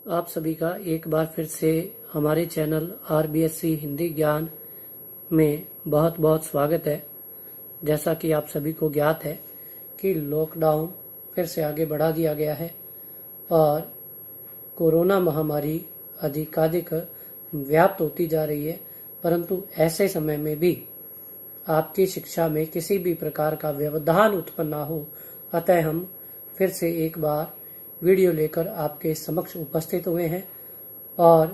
आप सभी का एक बार फिर से हमारे चैनल RBSC हिंदी ज्ञान में बहुत बहुत स्वागत है। जैसा कि आप सभी को ज्ञात है कि लॉकडाउन फिर से आगे बढ़ा दिया गया है और कोरोना महामारी अधिकाधिक व्याप्त होती जा रही है, परंतु ऐसे समय में भी आपकी शिक्षा में किसी भी प्रकार का व्यवधान उत्पन्न ना हो, अतः हम फिर से एक बार वीडियो लेकर आपके समक्ष उपस्थित हुए हैं और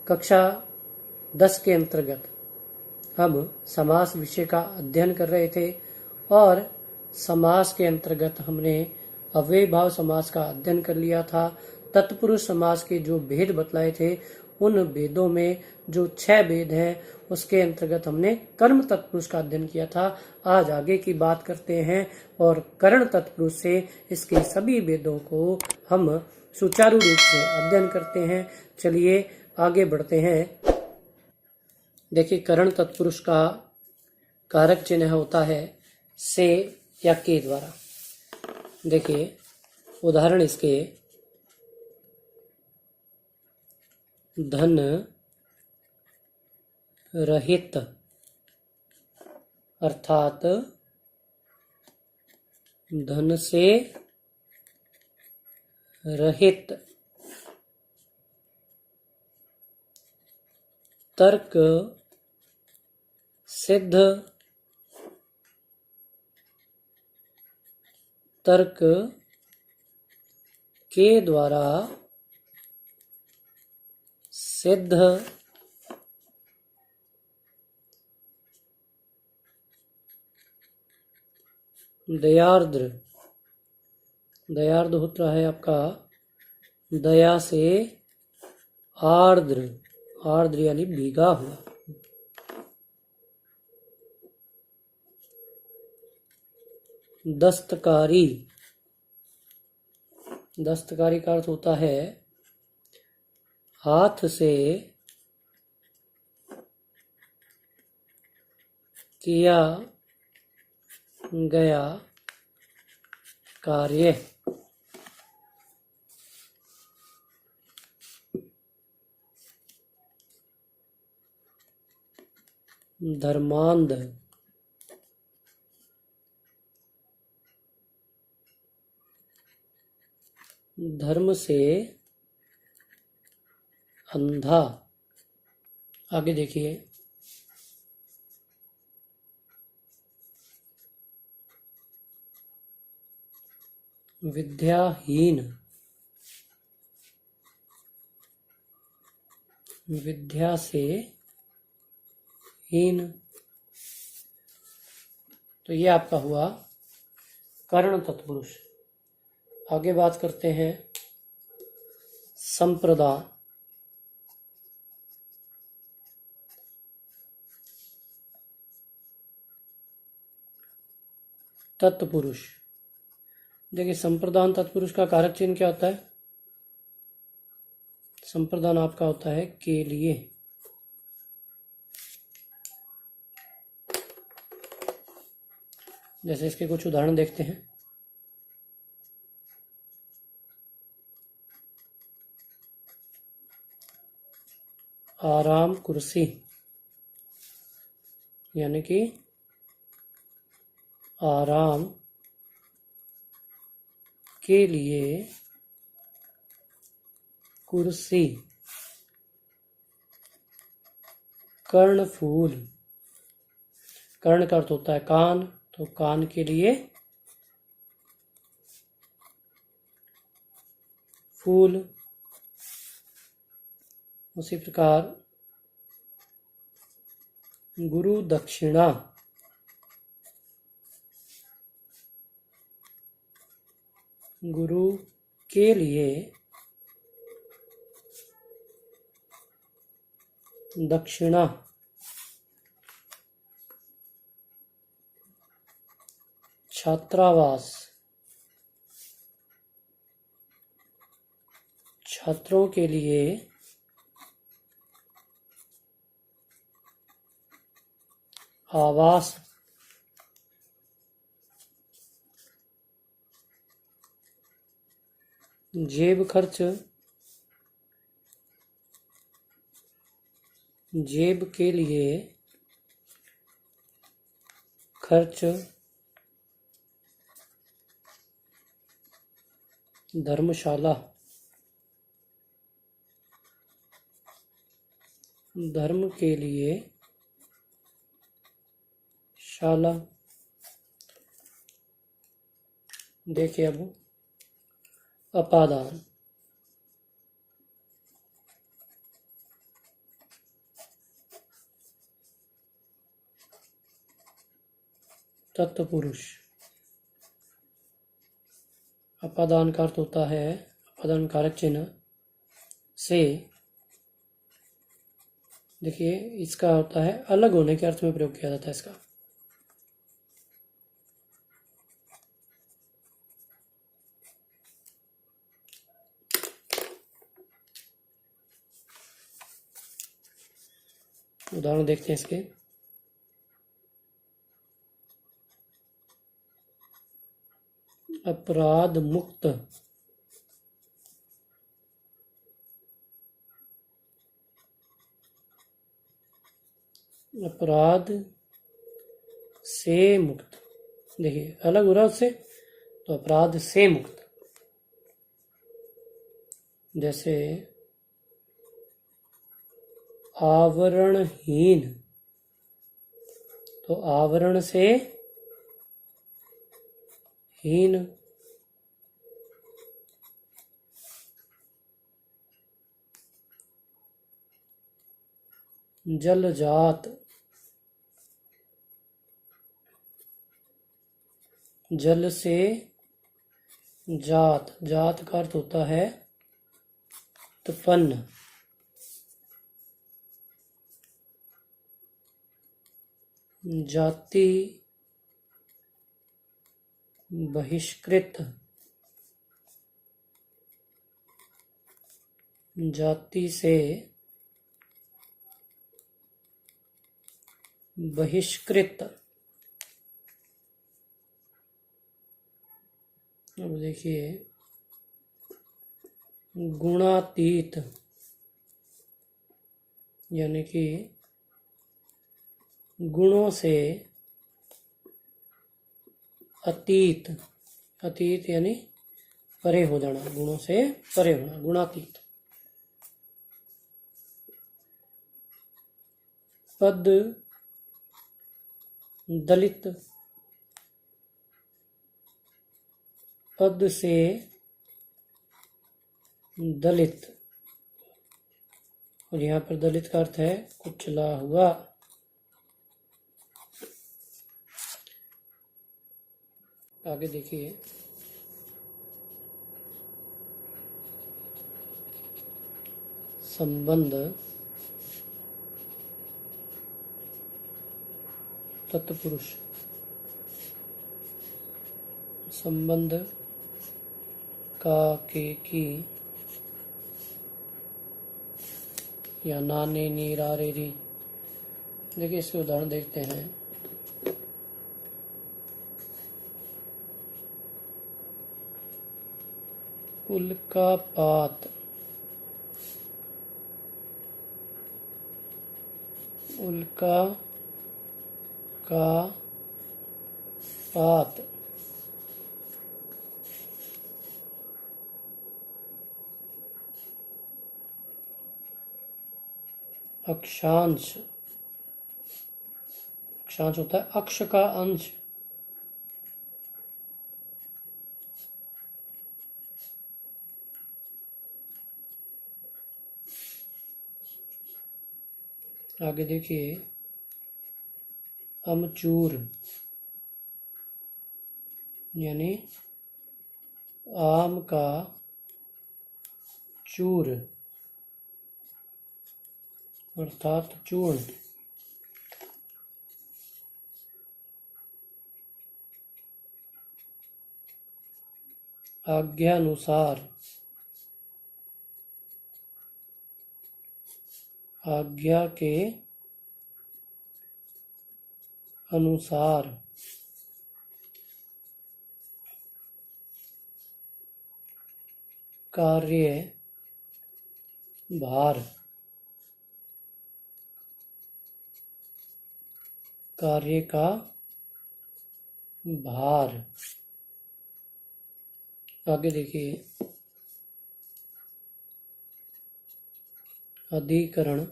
कक्षा 10 के अंतर्गत हम समास विषय का अध्ययन कर रहे थे और समास के अंतर्गत हमने अव्ययी भाव समास का अध्ययन कर लिया था। तत्पुरुष समास के जो भेद बतलाए थे, उन भेदों में जो 6 भेद हैं उसके अंतर्गत हमने कर्म तत्पुरुष का अध्ययन किया था। आज आगे की बात करते हैं और करण तत्पुरुष से इसके सभी भेदों को हम सुचारू रूप से अध्ययन करते हैं। चलिए आगे बढ़ते हैं। देखिए, करण तत्पुरुष का कारक चिन्ह होता है से या के द्वारा। देखिए उदाहरण इसके धन रहित अर्थात धन से रहित, तर्क सिद्ध, तर्क के द्वारा सिद्ध, दयार्द्र, दयार्द्र होता है आपका दया से आर्द्र, आर्द्र यानी भीगा हुआ। दस्तकारी, दस्तकारी का अर्थ होता है हाथ से किया गया कार्य। धर्मांध, धर्म से अंधा। आगे देखिए, विद्याहीन, विद्या से हीन। तो ये आपका हुआ कर्ण तत्पुरुष। आगे बात करते हैं संप्रदान। तत्पुरुष। देखिए, संप्रदान तत्पुरुष का कारक चिन्ह क्या होता है? संप्रदान आपका होता है के लिए। जैसे इसके कुछ उदाहरण देखते हैं। आराम कुर्सी, यानी कि आराम के लिए कुर्सी। कर्णफूल, कर्ण का अर्थ होता है कान, तो कान के लिए फूल। उसी प्रकार गुरु दक्षिणा, गुरु के लिए दक्षिणा। छात्रावास, छात्रों के लिए आवास। जेब खर्च जेब के लिए खर्च धर्मशाला, धर्म के लिए शाला। देखिए अब अपादान, तत्पुरुष। अपादान का अर्थ होता है, अपादान कारक चिन्ह से, देखिए इसका होता है अलग होने के अर्थ में प्रयोग किया जाता है इसका। उदाहरण देखते हैं इसके। अपराध मुक्त, अपराध से मुक्त। देखिए अलग हो रहा उससे, तो अपराध से मुक्त। जैसे आवरणहीन, तो आवरण से हीन। जलजात, जल से जात, जात का अर्थ होता है उत्पन्न। जाति बहिष्कृत, जाति से बहिष्कृत। अब देखिए गुणातीत, यानी कि गुणों से अतीत, अतीत यानी परे हो जाना, गुणों से परे होना, गुणातीत। पद दलित, पद से दलित, और यहाँ पर दलित का अर्थ है कुचला हुआ। आगे देखिए संबंध तत्पुरुष। संबंध का, के, की या नाने नी रारे री। देखिए इसके उदाहरण देखते हैं। उल्कापात, उल्का का पात। अक्षांश, अक्षांश होता है अक्ष का अंश। आगे देखिए अमचूर, यानी आम का चूर अर्थात चूर्ण। आज्ञानुसार, आज्ञा के अनुसार। कार्य भार, कार्य का भार। आगे देखिए, अधिकरण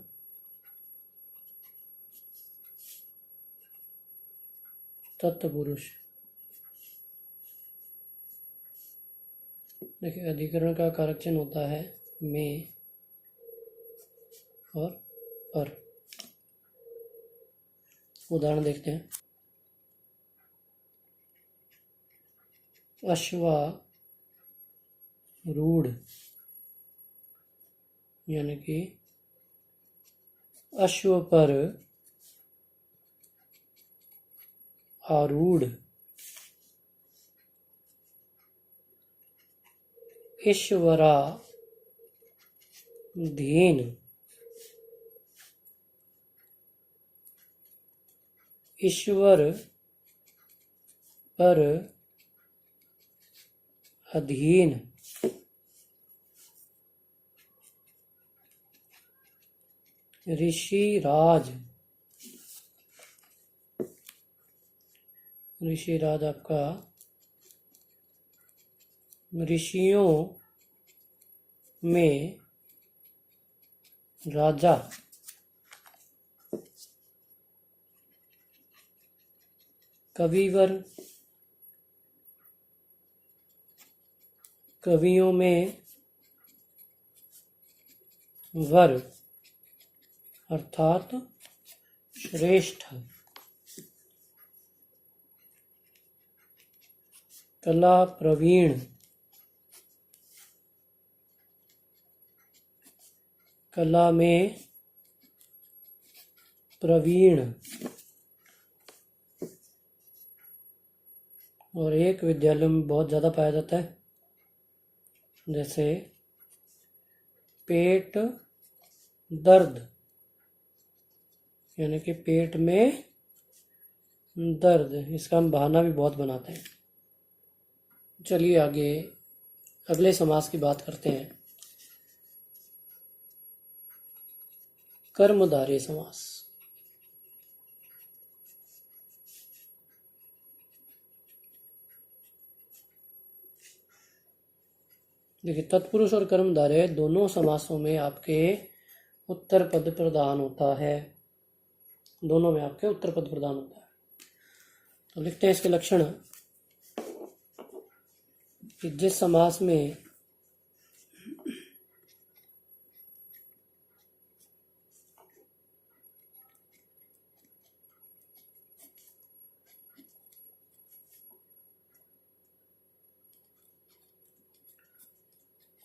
तत्पुरुष। देखिए, अधिकरण का कारक चिन्ह होता है में और पर। उदाहरण देखते हैं। अश्वारूढ़, यानी कि अश्व पर आरूढ़। ईश्वराधीन, ईश्वर पर अधीन। ऋषिराज, ऋषिराज आपका ऋषियों में राजा। कविवर, कवियों में वर अर्थात श्रेष्ठ। कला प्रवीण, कला में प्रवीण। और एक विद्यालय में बहुत ज़्यादा पाया जाता है, जैसे पेट दर्द, यानी कि पेट में दर्द। इसका हम बहाना भी बहुत बनाते हैं। चलिए आगे अगले समास की बात करते हैं। कर्मधारय समास। देखिए, तत्पुरुष और कर्मधारय दोनों समासों में आपके उत्तर पद प्रधान होता है। दोनों में आपके उत्तर पद प्रधान होता है। तो लिखते हैं इसके लक्षण कि जिस समास में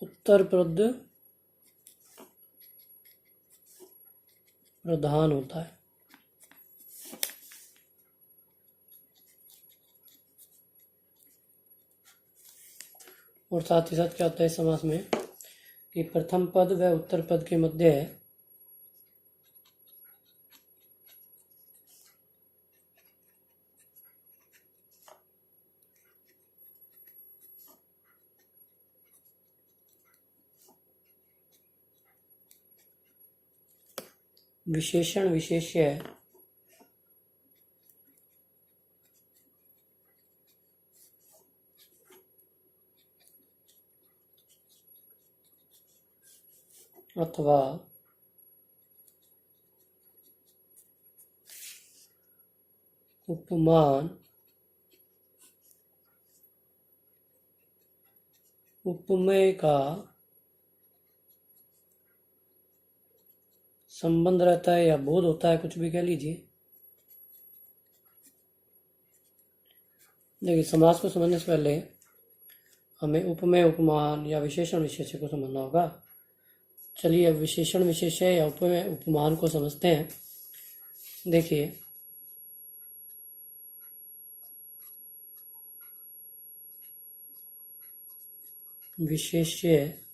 उत्तर पद प्रधान होता है, और साथ ही साथ क्या होता है इस समास में कि प्रथम पद व उत्तर पद के मध्य विशेषण विशेष्य अथवा उपमान उपमेय का संबंध रहता है या बोध होता है, कुछ भी कह लीजिए। देखिए, समास को समझने से पहले हमें उपमेय उपमान या विशेषण विशेष्य को समझना होगा। चलिए अब विशेषण विशेष्य या उपमेय उपमान को समझते हैं। देखिए, विशेष्य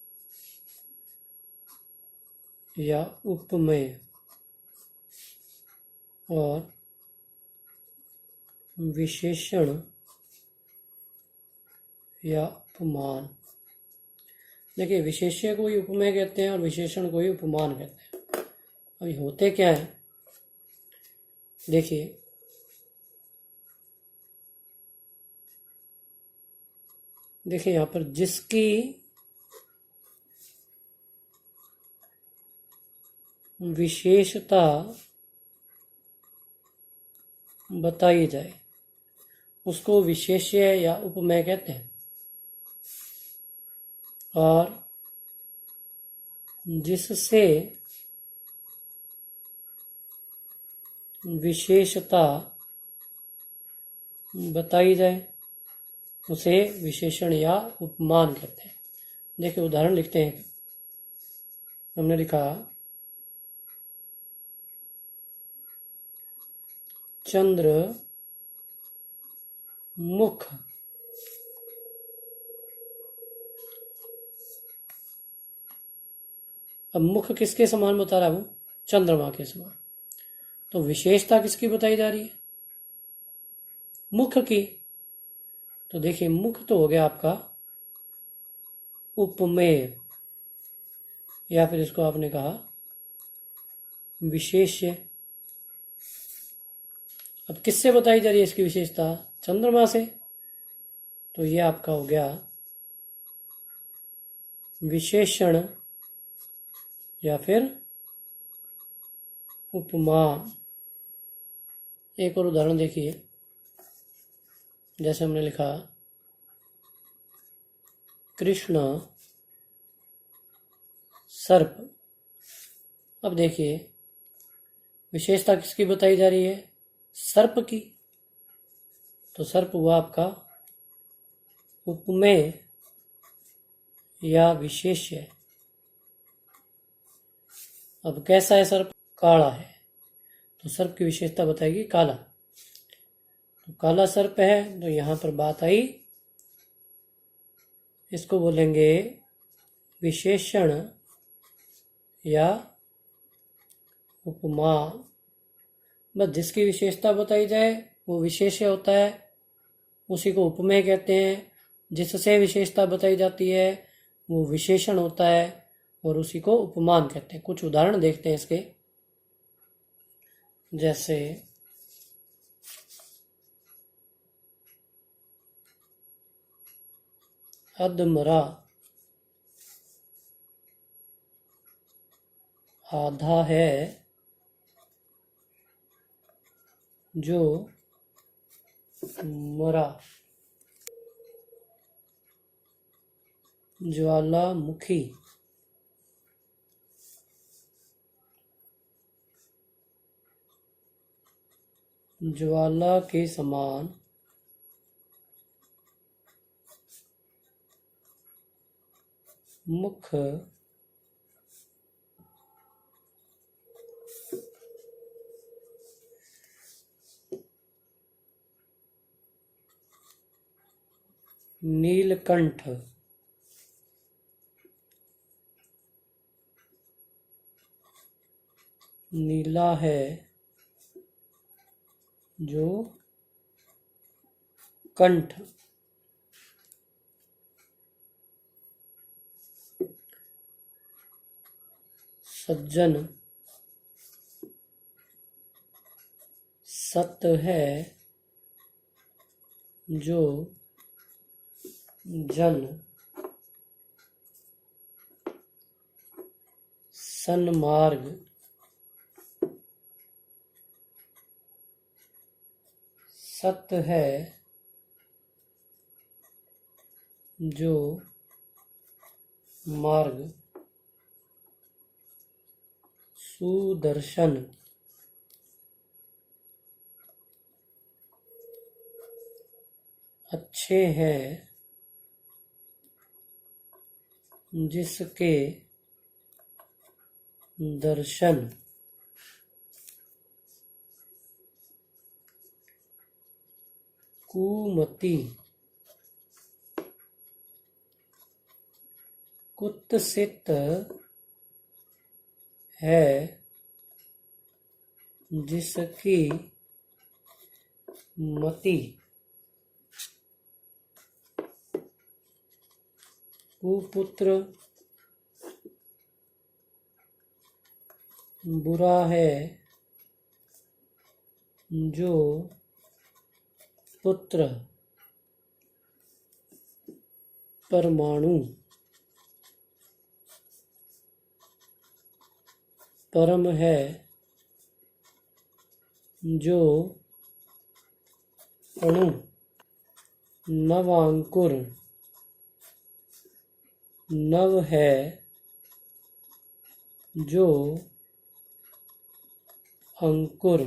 या उपमेय और विशेषण या उपमान। देखिए, विशेष्य को ही उपमेय कहते हैं और विशेषण को ही उपमान कहते हैं। अभी होते क्या है, देखिए, देखिए यहाँ पर जिसकी विशेषता बताई जाए उसको विशेष्य या उपमेय कहते हैं, और जिससे विशेषता बताई जाए उसे विशेषण या उपमान कहते हैं। देखिए उदाहरण लिखते हैं। हमने लिखा चंद्र मुख। अब मुख किसके समान बता रहा हूं? चंद्रमा के समान। तो विशेषता किसकी बताई जा रही है? मुख की। तो देखिए मुख तो हो गया आपका उपमेय, या फिर इसको आपने कहा विशेष्य। अब किससे बताई जा रही है इसकी विशेषता? चंद्रमा से। तो ये आपका हो गया विशेषण या फिर उपमा। एक और उदाहरण देखिए। जैसे हमने लिखा कृष्ण सर्प। अब देखिए विशेषता किसकी बताई जा रही है? सर्प की। तो सर्प हुआ आपका उपमेय या विशेष्य। अब कैसा है सर्प? काला है। तो सर्प की विशेषता बताएगी काला। तो काला सर्प है, तो यहां पर बात आई, इसको बोलेंगे विशेषण या उपमा। बस जिसकी विशेषता बताई जाए वो विशेष्य होता है, उसी को उपमेय कहते हैं। जिससे विशेषता बताई जाती है वो विशेषण होता है, और उसी को उपमान कहते हैं। कुछ उदाहरण देखते हैं इसके। जैसे अधमरा आधा है जो मरा। ज्वालामुखी ज्वाला के समान मुख नीलकंठ नीला है जो कंठ। सज्जन सत है जो जन। सन्मार्ग सत है जो मार्ग। सुदर्शन अच्छे हैं जिसके दर्शन। कुमति कुत्सित है जिसकी मति। कुपुत्र बुरा है जो पुत्र। परमाणु। परम है जो अणु। नवांकुर। नव है जो अंकुर।